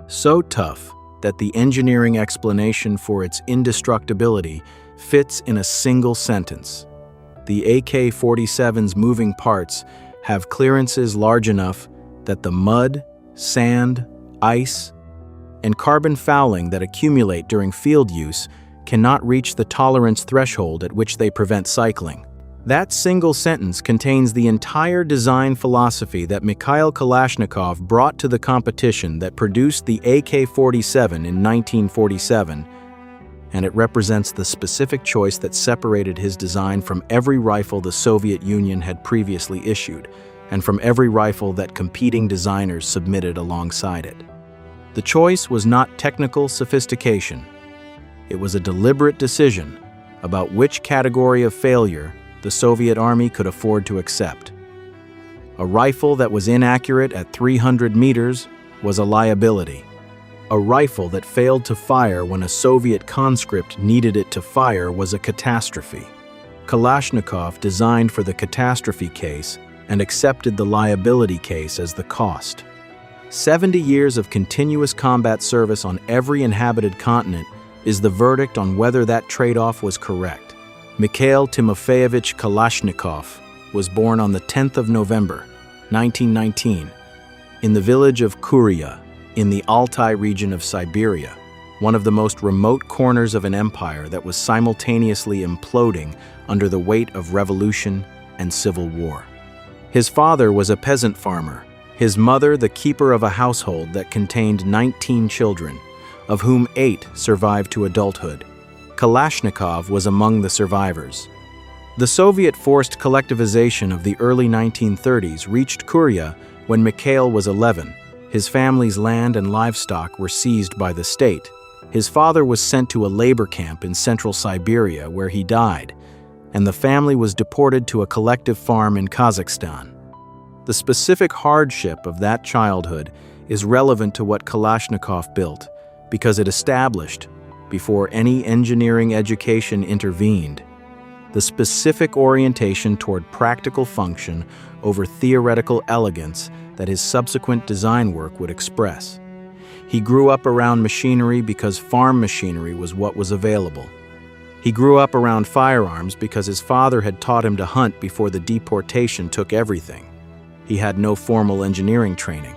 so tough that the engineering explanation for its indestructibility fits in a single sentence. The AK-47's moving parts have clearances large enough that the mud, sand, ice, and carbon fouling that accumulate during field use cannot reach the tolerance threshold at which they prevent cycling. That single sentence contains the entire design philosophy that Mikhail Kalashnikov brought to the competition that produced the AK-47 in 1947, and it represents the specific choice that separated his design from every rifle the Soviet Union had previously issued, and from every rifle that competing designers submitted alongside it. The choice was not technical sophistication. It was a deliberate decision about which category of failure the Soviet Army could afford to accept. A rifle that was inaccurate at 300 meters was a liability. A rifle that failed to fire when a Soviet conscript needed it to fire was a catastrophe. Kalashnikov designed for the catastrophe case and accepted the liability case as the cost. 70 years of continuous combat service on every inhabited continent is the verdict on whether that trade-off was correct. Mikhail Timofeyevich Kalashnikov was born on the 10th of November, 1919, in the village of Kuria, in the Altai region of Siberia, one of the most remote corners of an empire that was simultaneously imploding under the weight of revolution and civil war. His father was a peasant farmer, his mother the keeper of a household that contained 19 children, of whom 8 survived to adulthood. Kalashnikov was among the survivors. The Soviet forced collectivization of the early 1930s reached Kuria when Mikhail was 11. His family's land and livestock were seized by the state. His father was sent to a labor camp in central Siberia where he died, and the family was deported to a collective farm in Kazakhstan. The specific hardship of that childhood is relevant to what Kalashnikov built because it established, before any engineering education intervened, the specific orientation toward practical function over theoretical elegance that his subsequent design work would express. He grew up around machinery because farm machinery was what was available. He grew up around firearms because his father had taught him to hunt before the deportation took everything. He had no formal engineering training.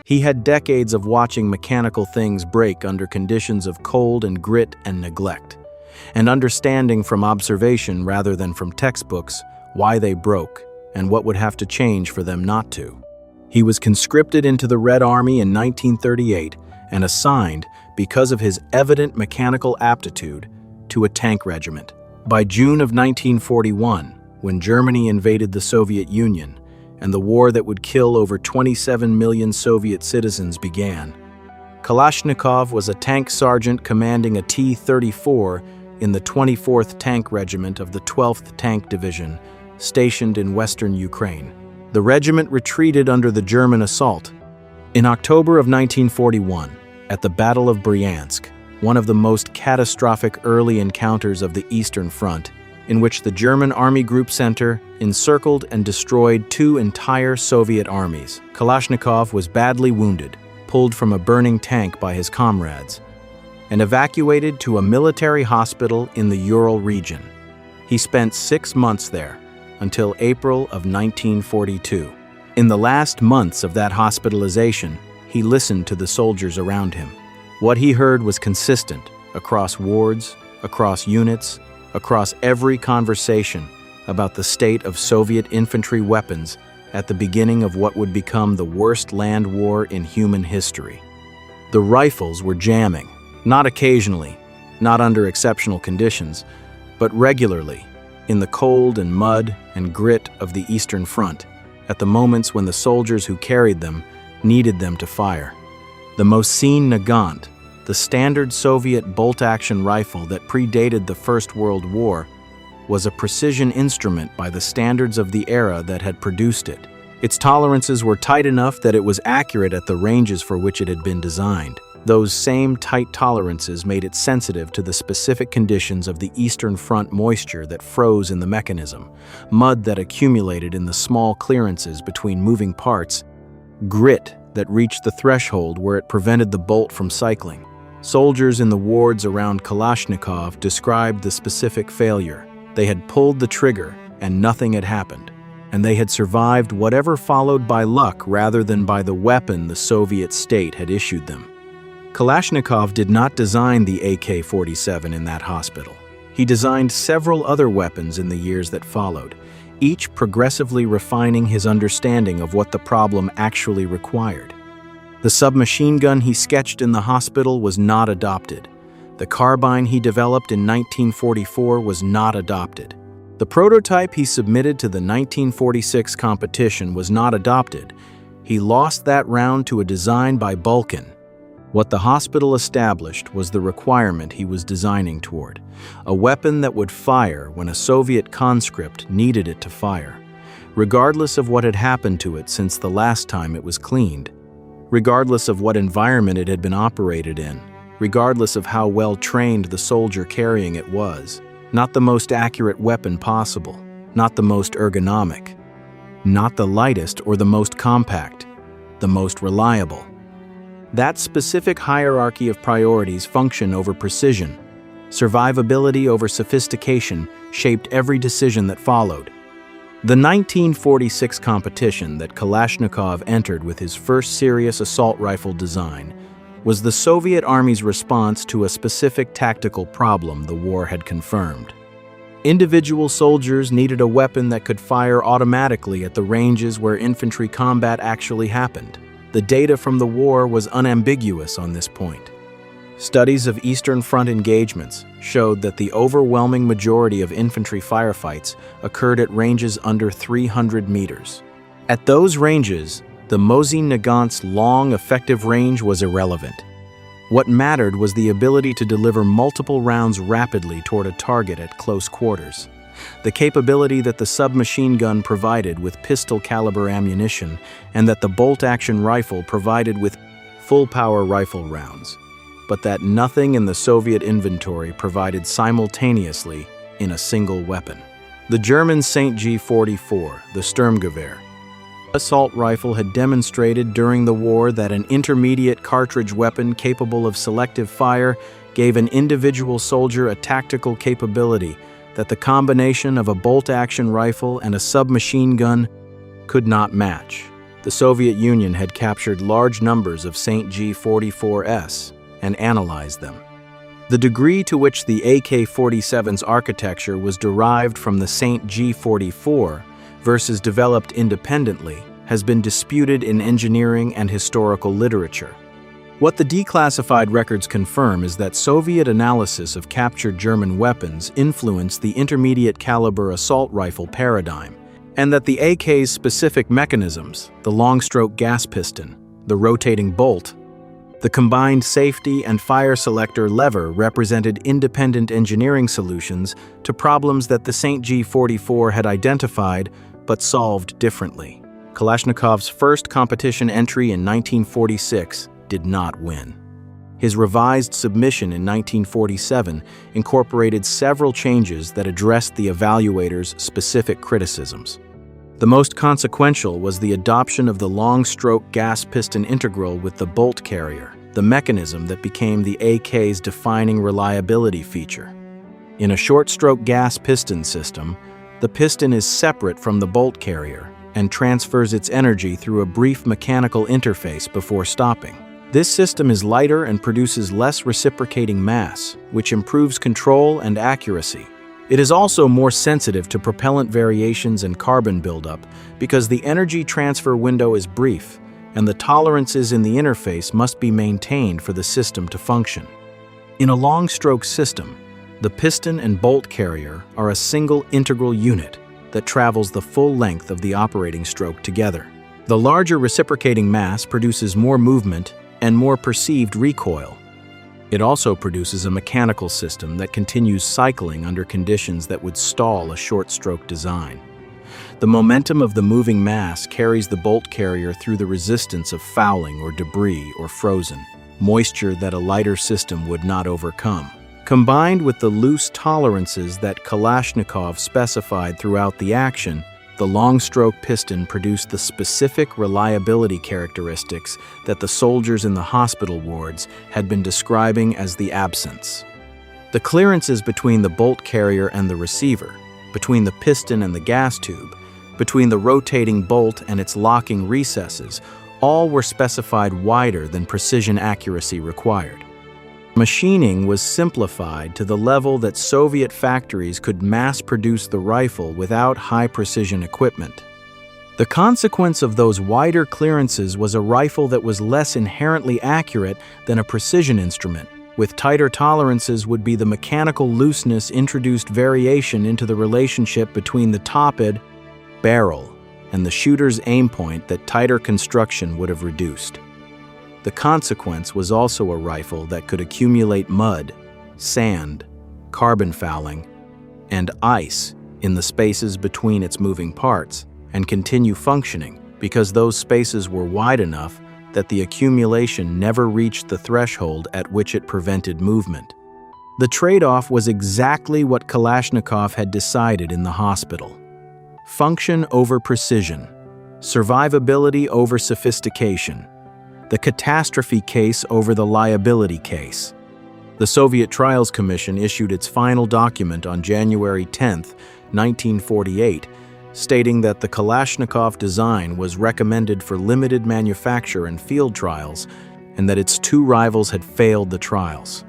He had decades of watching mechanical things break under conditions of cold and grit and neglect, and understanding from observation rather than from textbooks why they broke and what would have to change for them not to. He was conscripted into the Red Army in 1938 and assigned, because of his evident mechanical aptitude, to a tank regiment. By June of 1941, when Germany invaded the Soviet Union, and the war that would kill over 27 million Soviet citizens began, Kalashnikov was a tank sergeant commanding a T-34 in the 24th Tank Regiment of the 12th Tank Division, stationed in western Ukraine. The regiment retreated under the German assault. In October of 1941, at the Battle of Bryansk, one of the most catastrophic early encounters of the Eastern Front, in which the German Army Group Center encircled and destroyed 2 entire Soviet armies, Kalashnikov was badly wounded, pulled from a burning tank by his comrades, and evacuated to a military hospital in the Ural region. He spent 6 months there, until April of 1942. In the last months of that hospitalization, he listened to the soldiers around him. What he heard was consistent across wards, across units, across every conversation about the state of Soviet infantry weapons at the beginning of what would become the worst land war in human history. The rifles were jamming, not occasionally, not under exceptional conditions, but regularly, in the cold and mud and grit of the Eastern Front, at the moments when the soldiers who carried them needed them to fire. The Mosin Nagant, the standard Soviet bolt-action rifle that predated the First World War, was a precision instrument by the standards of the era that had produced it. Its tolerances were tight enough that it was accurate at the ranges for which it had been designed. Those same tight tolerances made it sensitive to the specific conditions of the Eastern Front moisture that froze in the mechanism, mud that accumulated in the small clearances between moving parts, grit that reached the threshold where it prevented the bolt from cycling. Soldiers in the wards around Kalashnikov described the specific failure. They had pulled the trigger and nothing had happened, and they had survived whatever followed by luck rather than by the weapon the Soviet state had issued them. Kalashnikov did not design the AK-47 in that hospital. He designed several other weapons in the years that followed, each progressively refining his understanding of what the problem actually required. The submachine gun he sketched in the hospital was not adopted. The carbine he developed in 1944 was not adopted. The prototype he submitted to the 1946 competition was not adopted. He lost that round to a design by Bulkin. What the hospital established was the requirement he was designing toward, a weapon that would fire when a Soviet conscript needed it to fire, regardless of what had happened to it since the last time it was cleaned, regardless of what environment it had been operated in, regardless of how well trained the soldier carrying it was. Not the most accurate weapon possible, not the most ergonomic, not the lightest or the most compact, the most reliable. That specific hierarchy of priorities, function over precision, survivability over sophistication, shaped every decision that followed. The 1946 competition that Kalashnikov entered with his first serious assault rifle design was the Soviet Army's response to a specific tactical problem the war had confirmed. Individual soldiers needed a weapon that could fire automatically at the ranges where infantry combat actually happened. The data from the war was unambiguous on this point. Studies of Eastern Front engagements showed that the overwhelming majority of infantry firefights occurred at ranges under 300 meters. At those ranges, the Mosin Nagant's long, effective range was irrelevant. What mattered was the ability to deliver multiple rounds rapidly toward a target at close quarters. The capability that the submachine gun provided with pistol-caliber ammunition and that the bolt-action rifle provided with full-power rifle rounds, but that nothing in the Soviet inventory provided simultaneously in a single weapon. The German St. G-44, the Sturmgewehr, assault rifle had demonstrated during the war that an intermediate cartridge weapon capable of selective fire gave an individual soldier a tactical capability that the combination of a bolt-action rifle and a submachine gun could not match. The Soviet Union had captured large numbers of St. G-44s and analyzed them. The degree to which the AK-47's architecture was derived from the St. G-44 versus developed independently has been disputed in engineering and historical literature. What the declassified records confirm is that Soviet analysis of captured German weapons influenced the intermediate caliber assault rifle paradigm, and that the AK's specific mechanisms, the long-stroke gas piston, the rotating bolt, the combined safety and fire selector lever represented independent engineering solutions to problems that the St. G-44 had identified but solved differently. Kalashnikov's first competition entry in 1946 did not win. His revised submission in 1947 incorporated several changes that addressed the evaluator's specific criticisms. The most consequential was the adoption of the long-stroke gas piston integral with the bolt carrier, the mechanism that became the AK's defining reliability feature. In a short-stroke gas piston system, the piston is separate from the bolt carrier and transfers its energy through a brief mechanical interface before stopping. This system is lighter and produces less reciprocating mass, which improves control and accuracy. It is also more sensitive to propellant variations and carbon buildup because the energy transfer window is brief, and the tolerances in the interface must be maintained for the system to function. In a long-stroke system, the piston and bolt carrier are a single integral unit that travels the full length of the operating stroke together. The larger reciprocating mass produces more movement and more perceived recoil. It also produces a mechanical system that continues cycling under conditions that would stall a short-stroke design. The momentum of the moving mass carries the bolt carrier through the resistance of fouling or debris or frozen, moisture that a lighter system would not overcome. Combined with the loose tolerances that Kalashnikov specified throughout the action, The long-stroke piston produced the specific reliability characteristics that the soldiers in the hospital wards had been describing as the absence. The clearances between the bolt carrier and the receiver, between the piston and the gas tube, between the rotating bolt and its locking recesses, all were specified wider than precision accuracy required. Machining was simplified to the level that Soviet factories could mass-produce the rifle without high-precision equipment. The consequence of those wider clearances was a rifle that was less inherently accurate than a precision instrument. With tighter tolerances would be the mechanical looseness introduced variation into the relationship between the top-ed barrel and the shooter's aim point that tighter construction would have reduced. The consequence was also a rifle that could accumulate mud, sand, carbon fouling, and ice in the spaces between its moving parts and continue functioning because those spaces were wide enough that the accumulation never reached the threshold at which it prevented movement. The trade-off was exactly what Kalashnikov had decided in the hospital. Function over precision, survivability over sophistication, the catastrophe case over the liability case. The Soviet Trials Commission issued its final document on January 10, 1948, stating that the Kalashnikov design was recommended for limited manufacture and field trials, and that its two rivals had failed the trials.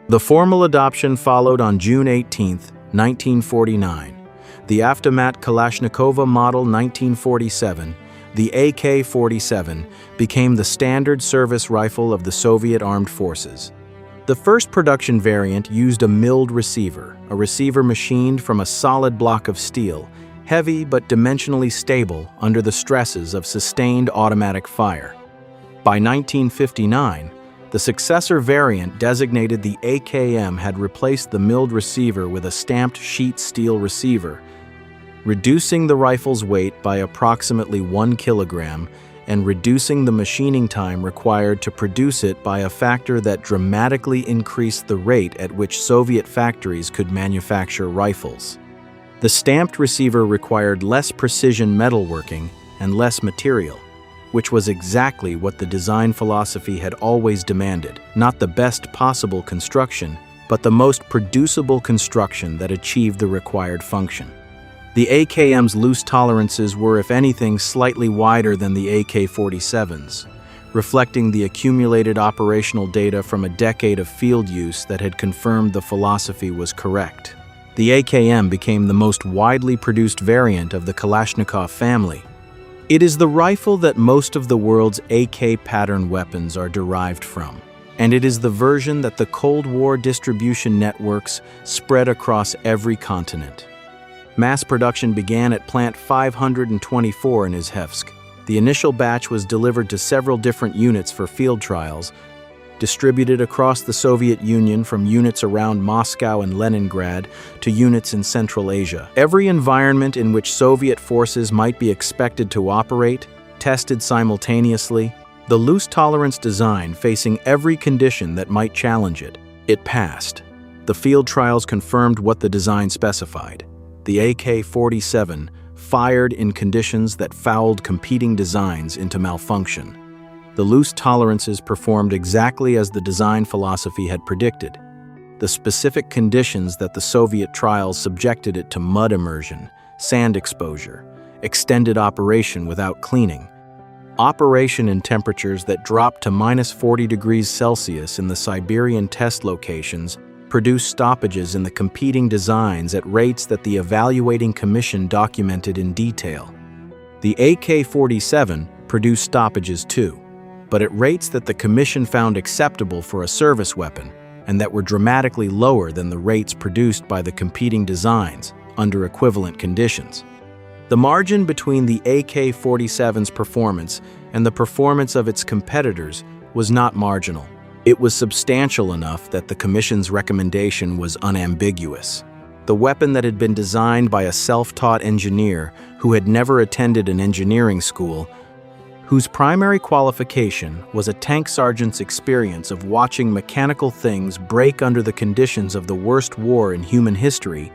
The formal adoption followed on June 18, 1949. The Avtomat Kalashnikova Model 1947, the AK-47, became the standard service rifle of the Soviet Armed Forces. The first production variant used a milled receiver, a receiver machined from a solid block of steel, heavy but dimensionally stable under the stresses of sustained automatic fire. By 1959, the successor variant designated the AKM had replaced the milled receiver with a stamped sheet steel receiver, reducing the rifle's weight by approximately 1 kilogram and reducing the machining time required to produce it by a factor that dramatically increased the rate at which Soviet factories could manufacture rifles. The stamped receiver required less precision metalworking and less material, which was exactly what the design philosophy had always demanded, not the best possible construction, but the most producible construction that achieved the required function. The AKM's loose tolerances were, if anything, slightly wider than the AK-47's, reflecting the accumulated operational data from a decade of field use that had confirmed the philosophy was correct. The AKM became the most widely produced variant of the Kalashnikov family. It is the rifle that most of the world's AK pattern weapons are derived from, and it is the version that the Cold War distribution networks spread across every continent. Mass production began at Plant 524 in Izhevsk. The initial batch was delivered to several different units for field trials, distributed across the Soviet Union from units around Moscow and Leningrad to units in Central Asia. Every environment in which Soviet forces might be expected to operate, tested simultaneously, the loose tolerance design facing every condition that might challenge it. It passed. The field trials confirmed what the design specified. The AK-47 fired in conditions that fouled competing designs into malfunction. The loose tolerances performed exactly as the design philosophy had predicted. The specific conditions that the Soviet trials subjected it to: mud immersion, sand exposure, extended operation without cleaning, operation in temperatures that dropped to -40 degrees Celsius in the Siberian test locations, produced stoppages in the competing designs at rates that the evaluating commission documented in detail. The AK-47 produced stoppages too, but at rates that the commission found acceptable for a service weapon and that were dramatically lower than the rates produced by the competing designs under equivalent conditions. The margin between the AK-47's performance and the performance of its competitors was not marginal. It was substantial enough that the Commission's recommendation was unambiguous. The weapon that had been designed by a self-taught engineer who had never attended an engineering school, whose primary qualification was a tank sergeant's experience of watching mechanical things break under the conditions of the worst war in human history,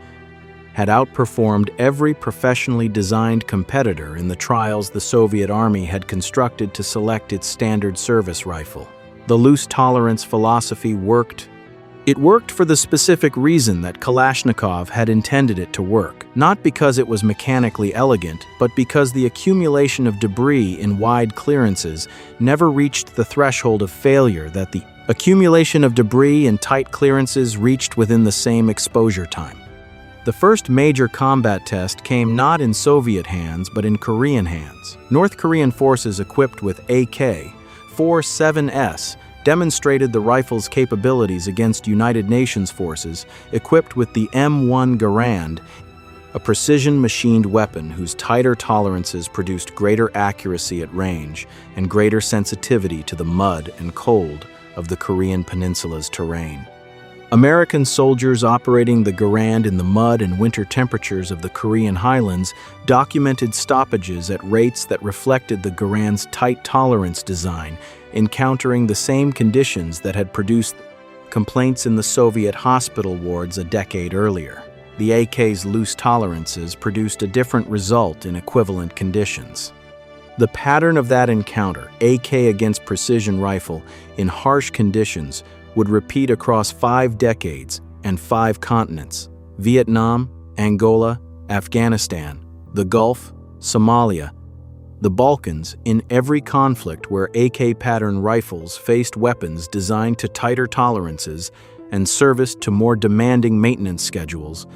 had outperformed every professionally designed competitor in the trials the Soviet Army had constructed to select its standard service rifle. The loose tolerance philosophy worked. It worked for the specific reason that Kalashnikov had intended it to work, not because it was mechanically elegant, but because the accumulation of debris in wide clearances never reached the threshold of failure that the accumulation of debris in tight clearances reached within the same exposure time. The first major combat test came not in Soviet hands, but in Korean hands. North Korean forces equipped with AK-47S demonstrated the rifle's capabilities against United Nations forces equipped with the M1 Garand, a precision-machined weapon whose tighter tolerances produced greater accuracy at range and greater sensitivity to the mud and cold of the Korean peninsula's terrain. American soldiers operating the Garand in the mud and winter temperatures of the Korean highlands documented stoppages at rates that reflected the Garand's tight tolerance design, encountering the same conditions that had produced complaints in the Soviet hospital wards a decade earlier. The AK's loose tolerances produced a different result in equivalent conditions. The pattern of that encounter, AK against precision rifle, in harsh conditions, would repeat across 5 decades and 5 continents: Vietnam, Angola, Afghanistan, the Gulf, Somalia, the Balkans. In every conflict where AK pattern rifles faced weapons designed to tighter tolerances and serviced to more demanding maintenance schedules,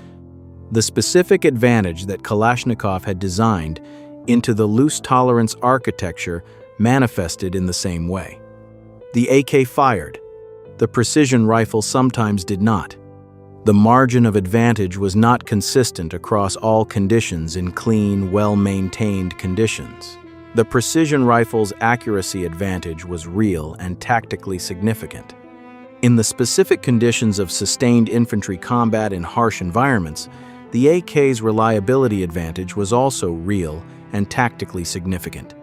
the specific advantage that Kalashnikov had designed into the loose tolerance architecture manifested in the same way. The AK fired. The precision rifle sometimes did not. The margin of advantage was not consistent across all conditions in clean, well-maintained conditions. The precision rifle's accuracy advantage was real and tactically significant. In the specific conditions of sustained infantry combat in harsh environments, the AK's reliability advantage was also real and tactically significant.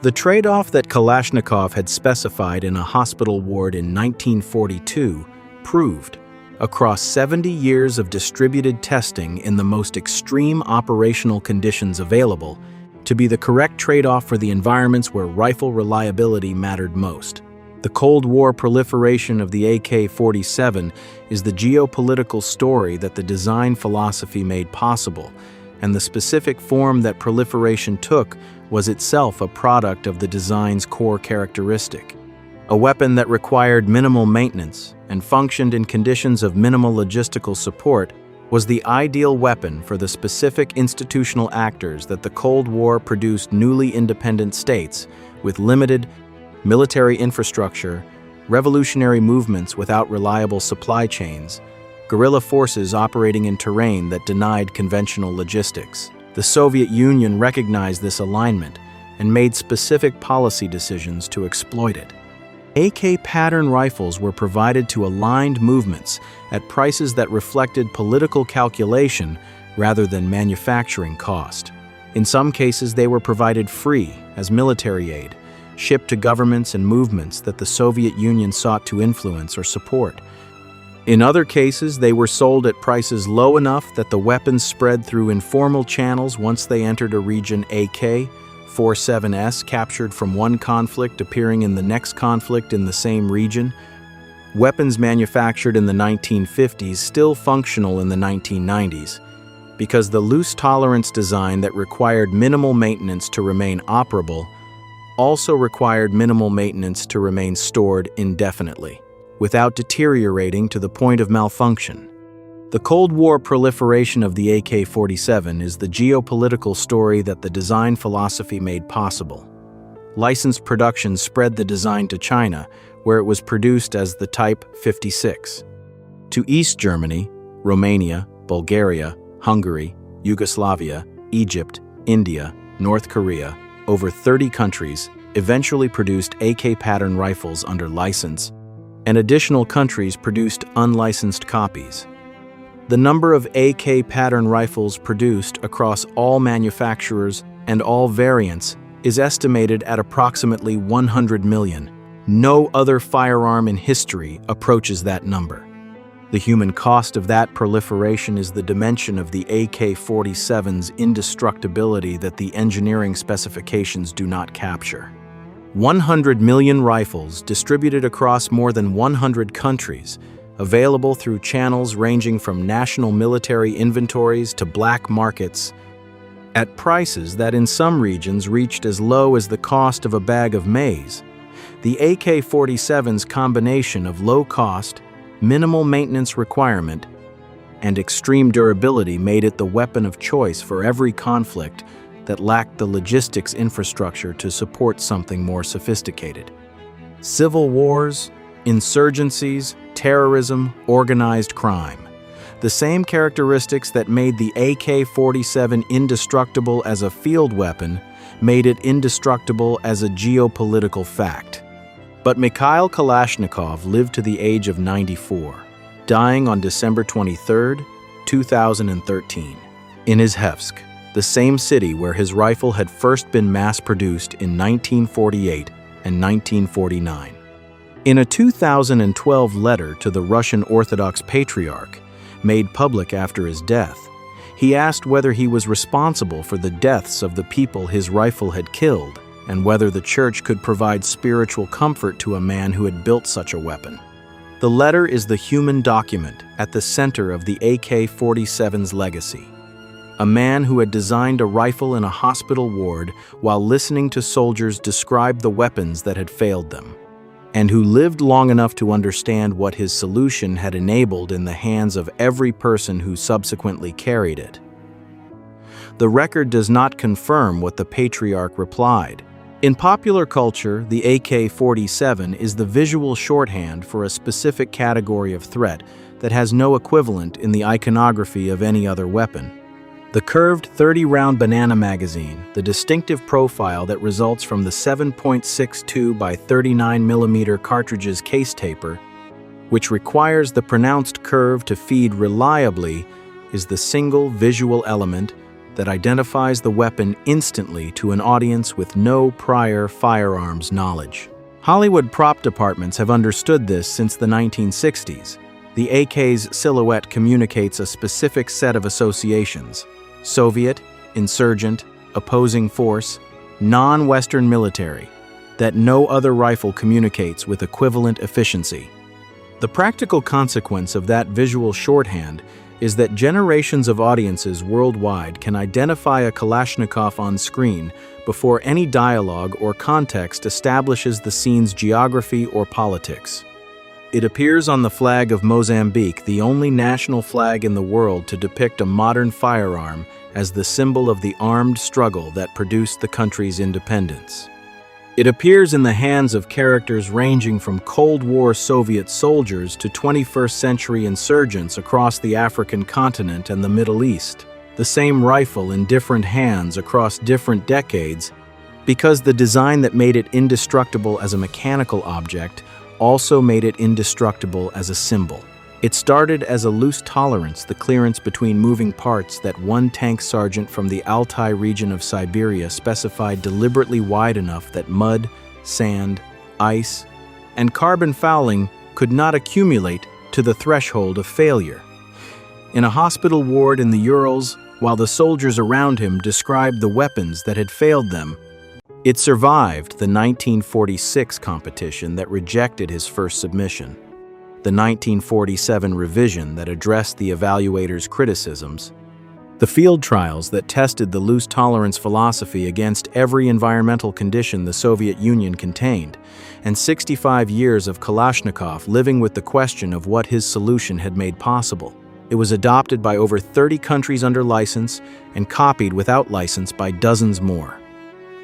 The trade-off that Kalashnikov had specified in a hospital ward in 1942 proved, across 70 years of distributed testing in the most extreme operational conditions available, to be the correct trade-off for the environments where rifle reliability mattered most. The Cold War proliferation of the AK-47 is the geopolitical story that the design philosophy made possible, and the specific form that proliferation took was itself a product of the design's core characteristic. A weapon that required minimal maintenance and functioned in conditions of minimal logistical support was the ideal weapon for the specific institutional actors that the Cold War produced: newly independent states with limited military infrastructure, revolutionary movements without reliable supply chains, guerrilla forces operating in terrain that denied conventional logistics. The Soviet Union recognized this alignment and made specific policy decisions to exploit it. AK pattern rifles were provided to aligned movements at prices that reflected political calculation rather than manufacturing cost. In some cases, they were provided free as military aid, shipped to governments and movements that the Soviet Union sought to influence or support. In other cases, they were sold at prices low enough that the weapons spread through informal channels once they entered a region. AK-47S captured from one conflict appearing in the next conflict in the same region. Weapons manufactured in the 1950s still functional in the 1990s, because the loose tolerance design that required minimal maintenance to remain operable also required minimal maintenance to remain stored indefinitely, without deteriorating to the point of malfunction. The Cold War proliferation of the AK-47 is the geopolitical story that the design philosophy made possible. Licensed production spread the design to China, where it was produced as the Type 56. To East Germany, Romania, Bulgaria, Hungary, Yugoslavia, Egypt, India, North Korea, over 30 countries eventually produced AK pattern rifles under license, and additional countries produced unlicensed copies. The number of AK pattern rifles produced across all manufacturers and all variants is estimated at approximately 100 million. No other firearm in history approaches that number. The human cost of that proliferation is the dimension of the AK-47's indestructibility that the engineering specifications do not capture. 100 million rifles distributed across more than 100 countries, available through channels ranging from national military inventories to black markets, at prices that in some regions reached as low as the cost of a bag of maize. The AK-47's combination of low cost, minimal maintenance requirement, and extreme durability made it the weapon of choice for every conflict that lacked the logistics infrastructure to support something more sophisticated. Civil wars, insurgencies, terrorism, organized crime. The same characteristics that made the AK-47 indestructible as a field weapon made it indestructible as a geopolitical fact. But Mikhail Kalashnikov lived to the age of 94, dying on December 23, 2013, in Izhevsk, the same city where his rifle had first been mass-produced in 1948 and 1949. In a 2012 letter to the Russian Orthodox Patriarch, made public after his death, he asked whether he was responsible for the deaths of the people his rifle had killed and whether the Church could provide spiritual comfort to a man who had built such a weapon. The letter is the human document at the center of the AK-47's legacy. A man who had designed a rifle in a hospital ward while listening to soldiers describe the weapons that had failed them, and who lived long enough to understand what his solution had enabled in the hands of every person who subsequently carried it. The record does not confirm what the Patriarch replied. In popular culture, the AK-47 is the visual shorthand for a specific category of threat that has no equivalent in the iconography of any other weapon. The curved 30-round banana magazine, the distinctive profile that results from the 7.62 by 39mm cartridge's case taper, which requires the pronounced curve to feed reliably, is the single visual element that identifies the weapon instantly to an audience with no prior firearms knowledge. Hollywood prop departments have understood this since the 1960s. The AK's silhouette communicates a specific set of associations: Soviet, insurgent, opposing force, non-Western military, that no other rifle communicates with equivalent efficiency. The practical consequence of that visual shorthand is that generations of audiences worldwide can identify a Kalashnikov on screen before any dialogue or context establishes the scene's geography or politics. It appears on the flag of Mozambique, the only national flag in the world to depict a modern firearm as the symbol of the armed struggle that produced the country's independence. It appears in the hands of characters ranging from Cold War Soviet soldiers to 21st century insurgents across the African continent and the Middle East. The same rifle in different hands across different decades, because the design that made it indestructible as a mechanical object also made it indestructible as a symbol. It started as a loose tolerance, the clearance between moving parts that one tank sergeant from the Altai region of Siberia specified deliberately wide enough that mud, sand, ice, and carbon fouling could not accumulate to the threshold of failure. In a hospital ward in the Urals, while the soldiers around him described the weapons that had failed them, it survived the 1946 competition that rejected his first submission, the 1947 revision that addressed the evaluators' criticisms, the field trials that tested the loose tolerance philosophy against every environmental condition the Soviet Union contained, and 65 years of Kalashnikov living with the question of what his solution had made possible. It was adopted by over 30 countries under license and copied without license by dozens more.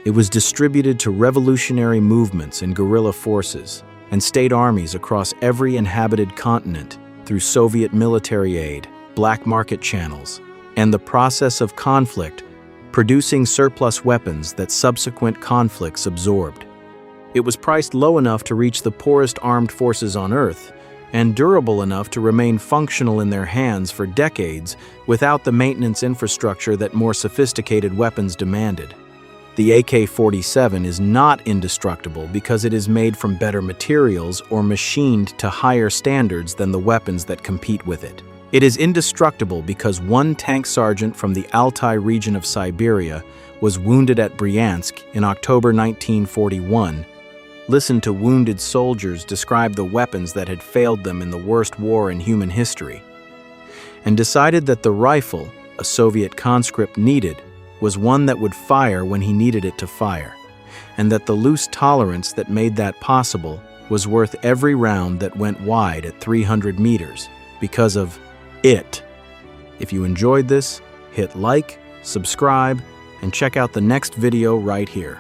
It was distributed to revolutionary movements and guerrilla forces and state armies across every inhabited continent through Soviet military aid, black market channels, and the process of conflict, producing surplus weapons that subsequent conflicts absorbed. It was priced low enough to reach the poorest armed forces on Earth and durable enough to remain functional in their hands for decades without the maintenance infrastructure that more sophisticated weapons demanded. The AK-47 is not indestructible because it is made from better materials or machined to higher standards than the weapons that compete with it. It is indestructible because one tank sergeant from the Altai region of Siberia was wounded at Bryansk in October 1941. Listen to wounded soldiers describe the weapons that had failed them in the worst war in human history, and decided that the rifle a Soviet conscript needed was one that would fire when he needed it to fire, and that the loose tolerance that made that possible was worth every round that went wide at 300 meters because of it. If you enjoyed this, hit like, subscribe, and check out the next video right here.